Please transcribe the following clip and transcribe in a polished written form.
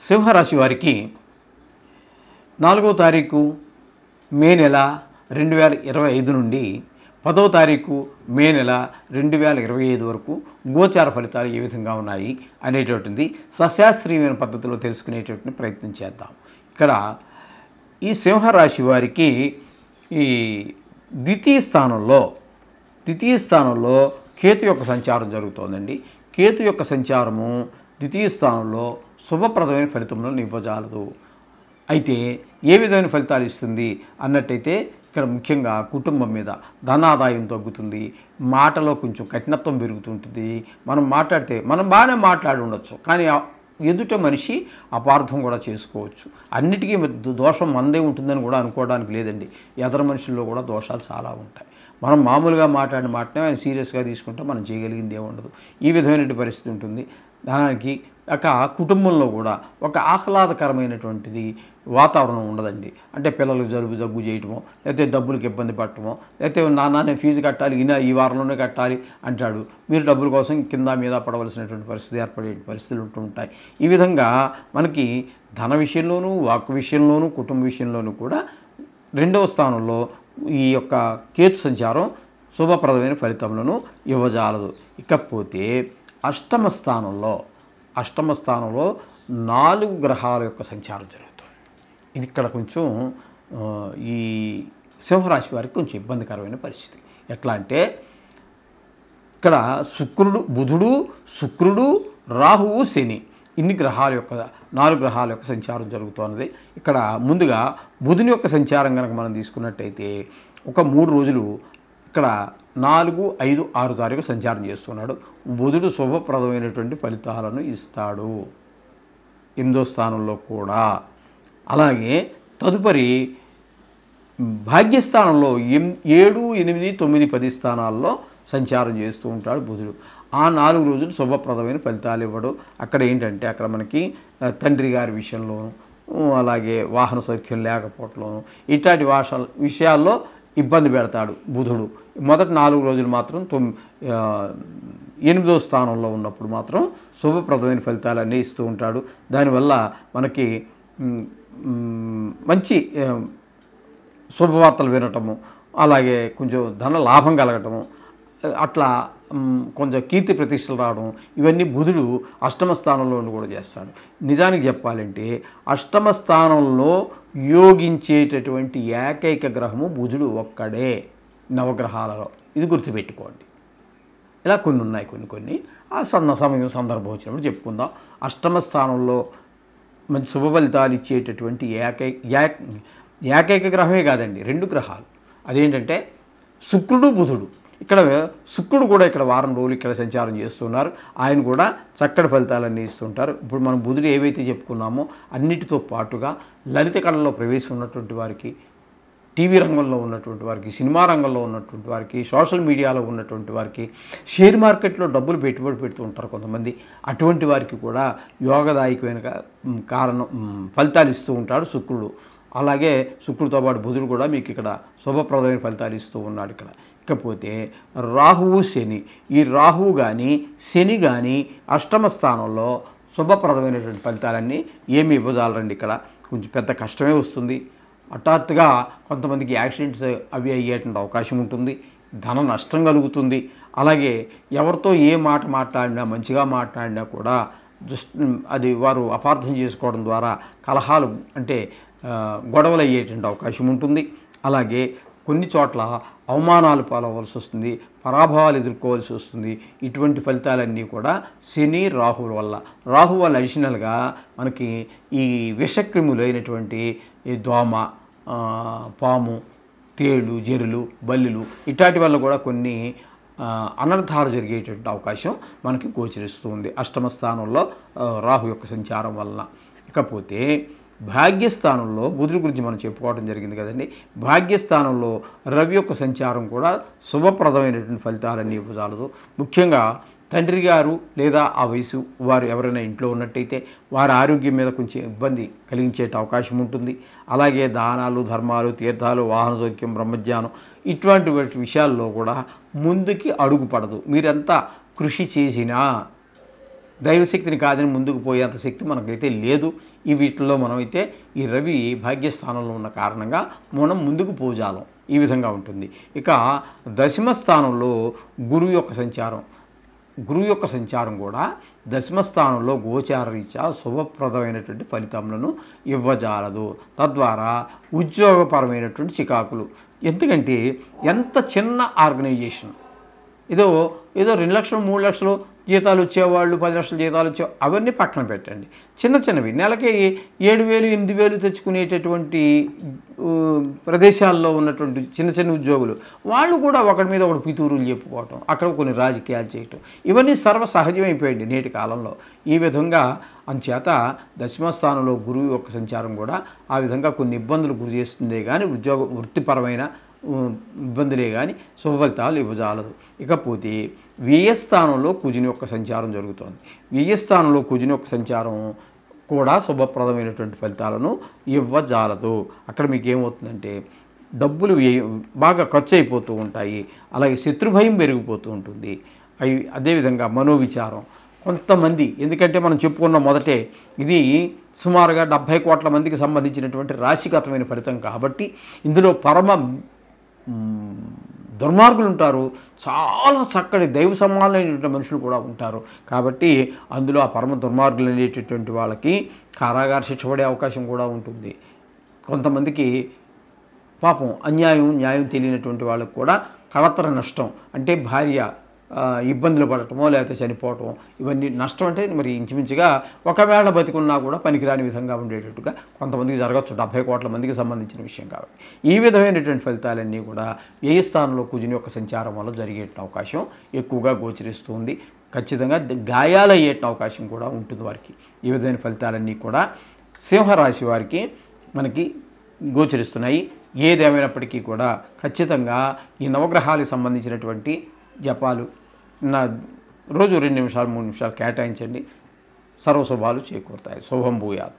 సింహరాశి వారికి 4వ తారీఖు మే నెల 2025 నుండి 10వ తారీఖు మే నెల 2025 వరకు గోచార ఫలితాలు ఏ విధంగా ఉన్నాయి అనేటువంటిది సశాస్త్రీయమైన పద్ధతిలో తెలుసుకునేటువంటి ప్రయత్నం చేద్దాం. ఇక్కడ ఈ సింహరాశి వారికి ఈ ద్వితీయ స్థానంలో కేతు యొక్క సంచారం జరుగుతోందండి. కేతు యొక్క సంచారము ద్వితీయ స్థానంలో శుభప్రదమైన ఫలితంలో నింపజాలదు. అయితే ఏ విధమైన ఫలితాలు ఇస్తుంది అన్నట్టయితే ఇక్కడ ముఖ్యంగా కుటుంబం మీద ధనాదాయం తగ్గుతుంది, మాటలో కొంచెం కఠినత్వం పెరుగుతుంటుంది. మనం మాట్లాడితే మనం బాగానే మాట్లాడి ఉండొచ్చు, కానీ ఎదుట మనిషి అపార్థం కూడా చేసుకోవచ్చు. అన్నిటికీ దోషం మనదే ఉంటుందని కూడా అనుకోవడానికి లేదండి. ఎదర మనుషుల్లో కూడా దోషాలు చాలా ఉంటాయి. మనం మామూలుగా మాట్లాడిన మాటనే ఆయన సీరియస్గా తీసుకుంటే మనం చేయగలిగింది ఏముండదు. ఈ విధమైన పరిస్థితి ఉంటుంది. దానికి కుటుంబంలో కూడా ఒక ఆహ్లాదకరమైనటువంటిది వాతావరణం ఉండదండి. అంటే పిల్లలకు జలుబు దగ్గు చేయటమో, లేకపోతే డబ్బులకు ఇబ్బంది పడటమో, లేకపోతే నాన్న నేను ఫీజు కట్టాలి, ఈ వారంలోనే కట్టాలి అంటాడు. మీరు డబ్బుల కోసం కింద మీద పడవలసినటువంటి పరిస్థితి ఏర్పడే పరిస్థితులు ఉంటుంటాయి. ఈ విధంగా మనకి ధన విషయంలోనూ, వాక్ విషయంలోనూ, కుటుంబ విషయంలోనూ కూడా 2వ స్థానంలో ఈ యొక్క కేతు సంచారం శుభప్రదమైన ఫలితములను ఇవ్వజాలదు. ఇకపోతే అష్టమ స్థానంలో 4 గ్రహాల యొక్క సంచారం జరుగుతుంది. ఇది ఇక్కడ కొంచెం ఈ సింహరాశి వారికి కొంచెం ఇబ్బందికరమైన పరిస్థితి. ఎట్లా అంటే ఇక్కడ బుధుడు, శుక్రుడు, రాహువు, శని ఇన్ని గ్రహాల యొక్క 4 గ్రహాల యొక్క సంచారం జరుగుతున్నది. ఇక్కడ ముందుగా బుధుని యొక్క సంచారం కనుక మనం తీసుకున్నట్టయితే ఒక 3 రోజులు ఇక్కడ 4, 5, 6 తారీఖు సంచారం చేస్తున్నాడు. బుధుడు శుభప్రదమైనటువంటి ఫలితాలను ఇస్తాడు 8వ స్థానంలో కూడా. అలాగే తదుపరి భాగ్యస్థానంలో 7, 8, 9, 10 స్థానాల్లో సంచారం చేస్తూ ఉంటాడు బుధుడు. ఆ 4 రోజులు శుభప్రదమైన ఫలితాలు ఇవ్వడు. అక్కడ ఏంటంటే అక్కడ మనకి తండ్రి గారి విషయంలోనూ, అలాగే వాహన సౌఖ్యం లేకపోవడంలోనూ ఇట్లాంటి విషయాల్లో ఇబ్బంది పెడతాడు బుధుడు. మొదటి 4 రోజులు మాత్రం 8వ స్థానంలో ఉన్నప్పుడు మాత్రం శుభప్రదమైన ఫలితాలన్నీ ఇస్తూ ఉంటాడు. దానివల్ల మనకి మంచి శుభవార్తలు వినటము, అలాగే కొంచెం ధన లాభం కలగటము, అట్లా కొంచెం కీర్తి ప్రతిష్టలు రావడం, ఇవన్నీ బుధుడు అష్టమ స్థానంలో కూడా చేస్తాడు. నిజానికి చెప్పాలంటే అష్టమ స్థానంలో యోగించేటటువంటి ఏకైక గ్రహము బుధుడు ఒక్కడే నవగ్రహాలలో. ఇది గుర్తుపెట్టుకోండి. ఇలా కొన్ని ఉన్నాయి, కొన్ని ఆ సమయం సందర్భం వచ్చినప్పుడు చెప్పుకుందాం. అష్టమ స్థానంలో మంచి శుభ ఫలితాలు ఇచ్చేటటువంటి ఏకైక గ్రహమే కాదండి, 2 గ్రహాలు. అదేంటంటే శుక్రుడు, బుధుడు. ఇక్కడ శుక్రుడు కూడా ఇక్కడ వారం రోజులు ఇక్కడ సంచారం చేస్తున్నారు. ఆయన కూడా చక్కటి ఫలితాలన్నీ ఇస్తుంటారు. ఇప్పుడు మనం బుధుడు ఏవైతే చెప్పుకున్నామో అన్నిటితో పాటుగా లలిత కళలో ప్రవేశం ఉన్నటువంటి వారికి, టీవీ రంగంలో ఉన్నటువంటి వారికి, సినిమా రంగంలో ఉన్నటువంటి వారికి, సోషల్ మీడియాలో ఉన్నటువంటి వారికి, షేర్ మార్కెట్లో డబ్బులు పెట్టుబడి పెడుతూ ఉంటారు కొంతమంది. అటువంటి వారికి కూడా యోగదాయకమైన ఫలితాలు ఇస్తూ ఉంటాడు శుక్రుడు. అలాగే శుక్రుడితో పాటు బుధుడు కూడా మీకు ఇక్కడ శుభప్రదమైన ఫలితాలు ఇస్తూ ఉన్నాడు ఇక్కడ. ఇకపోతే రాహువు, శని. ఈ రాహువు కానీ శని కానీ అష్టమ స్థానంలో శుభప్రదమైనటువంటి ఫలితాలన్నీ ఏమి ఇవ్వజాలరండి. ఇక్కడ కొంచెం పెద్ద కష్టమే వస్తుంది. హఠాత్తుగా కొంతమందికి యాక్సిడెంట్స్ అవి అయ్యేటువంటి అవకాశం ఉంటుంది. ధన నష్టం కలుగుతుంది. అలాగే ఎవరితో ఏ మాట మాట్లాడినా, మంచిగా మాట్లాడినా కూడా అది వారు అపార్థం చేసుకోవడం ద్వారా కలహాలు అంటే గొడవలు అయ్యేటువంటి అవకాశం ఉంటుంది. అలాగే కొన్ని చోట్ల అవమానాలు పాలవలసి వస్తుంది, పరాభవాలు ఎదుర్కోవాల్సి వస్తుంది. ఇటువంటి ఫలితాలన్నీ కూడా శని, రాహువుల వల్ల. రాహు వల్ల అడిషనల్గా మనకి ఈ విషక్రిములు అయినటువంటి ఈ దోమ, పాము, తేళ్ళు, జెరులు, బల్లులు ఇట్లాంటి వల్ల కూడా కొన్ని అనర్థాలు జరిగేటువంటి అవకాశం మనకి గోచరిస్తుంది అష్టమ స్థానంలో రాహు యొక్క సంచారం వలన. ఇకపోతే భాగ్యస్థానంలో బుధుడి గురించి మనం చెప్పుకోవడం జరిగింది కదండి. భాగ్యస్థానంలో రవి యొక్క సంచారం కూడా శుభప్రదమైనటువంటి ఫలితాలన్నీ ఇవ్వజాలదు. ముఖ్యంగా తండ్రి గారు లేదా ఆ వయసు వారు ఎవరైనా ఇంట్లో ఉన్నట్టయితే వారి ఆరోగ్యం మీద కొంచెం ఇబ్బంది కలిగించే అవకాశం ఉంటుంది. అలాగే దానాలు, ధర్మాలు, తీర్థాలు, వాహన సౌఖ్యం, బ్రహ్మజ్ఞానం ఇటువంటి విషయాల్లో కూడా ముందుకి అడుగు పడదు. మీరెంత కృషి చేసినా దైవశక్తిని కాదని ముందుకు పోయేంత శక్తి మనకైతే లేదు. ఈ వీటిల్లో మనమైతే ఈ రవి భాగ్యస్థానంలో ఉన్న కారణంగా మనం ముందుకు పోజాలం ఈ విధంగా ఉంటుంది. ఇక దశమ స్థానంలో గురువు యొక్క సంచారం కూడా దశమ స్థానంలో గోచార రీత్యా శుభప్రదమైనటువంటి ఫలితములను ఇవ్వజాలదు. తద్వారా ఉద్యోగపరమైనటువంటి చికాకులు, ఎందుకంటే ఎంత చిన్న ఆర్గనైజేషన్, ఏదో 2 లక్షలు 3 లక్షలు జీతాలు వచ్చేవాళ్ళు, 10 లక్షల జీతాలు వచ్చేవాళ్ళు, అవన్నీ పక్కన పెట్టండి. చిన్నవి నెలకి 7,000 8,000 తెచ్చుకునేటటువంటి ప్రదేశాల్లో ఉన్నటువంటి చిన్న ఉద్యోగులు వాళ్ళు కూడా ఒకరి మీద ఒకటి పితూరులు చెప్పుకోవటం, అక్కడ కొన్ని రాజకీయాలు చేయటం, ఇవన్నీ సర్వసహజమైపోయింది నేటి కాలంలో. ఈ విధంగా అంచేత దశమస్థానంలో గురువు యొక్క సంచారం కూడా ఆ విధంగా కొన్ని ఇబ్బందులు గురి చేస్తుందే కానీ వృత్తిపరమైన ఇబ్బందులే కానీ శుభ ఫలితాలు ఇవ్వజాలదు. ఇకపోతే వ్యయస్థానంలో కుజుని యొక్క సంచారం జరుగుతోంది. వ్యయస్థానంలో కుజుని యొక్క సంచారం కూడా శుభప్రదమైనటువంటి ఫలితాలను ఇవ్వజాలదు. అక్కడ మీకు ఏమవుతుందంటే డబ్బులు బాగా ఖర్చు అయిపోతూ ఉంటాయి, అలాగే శత్రుభయం పెరిగిపోతూ ఉంటుంది. అదేవిధంగా మనోవిచారం కొంతమంది, ఎందుకంటే మనం చెప్పుకున్న మొదటే ఇది సుమారుగా 70 కోట్ల మందికి సంబంధించినటువంటి రాశిగతమైన ఫలితం కాబట్టి ఇందులో పరమ దుర్మార్గులు ఉంటారు, చాలా చక్కటి దైవ సమానమైనటువంటి మనుషులు కూడా ఉంటారు. కాబట్టి అందులో ఆ పరమ దుర్మార్గులు అనేటటువంటి వాళ్ళకి కారాగార శిక్ష పడే అవకాశం కూడా ఉంటుంది. కొంతమందికి పాపం న్యాయం తెలియనటువంటి వాళ్ళకి కూడా కళతర నష్టం, అంటే భార్య ఇబ్బందులు పడటమో లేకపోతే చనిపోవటం, ఇవన్నీ నష్టం. అంటే మరి ఇంచుమించుగా ఒకవేళ బతికున్నా కూడా పనికిరాని విధంగా ఉండేటట్టుగా కొంతమందికి జరగచ్చు, 70 కోట్ల మందికి సంబంధించిన విషయం కాబట్టి. ఈ విధమైనటువంటి ఫలితాలన్నీ కూడా వ్యయ స్థానంలో కుజుని యొక్క సంచారం వల్ల జరిగే అవకాశం ఎక్కువగా గోచరిస్తుంది. ఖచ్చితంగా గాయాలు అయ్యే అవకాశం కూడా ఉంటుంది వారికి. ఈ విధమైన ఫలితాలన్నీ కూడా సింహరాశి వారికి మనకి గోచరిస్తున్నాయి. ఏదేమైనప్పటికీ కూడా ఖచ్చితంగా ఈ నవగ్రహాలకు సంబంధించినటువంటి జపాలు రోజు 2 నిమిషాలు 3 నిమిషాలు కేటాయించండి, సర్వశుభాలు చేకూరుతాయి. శుభం భూయాత్.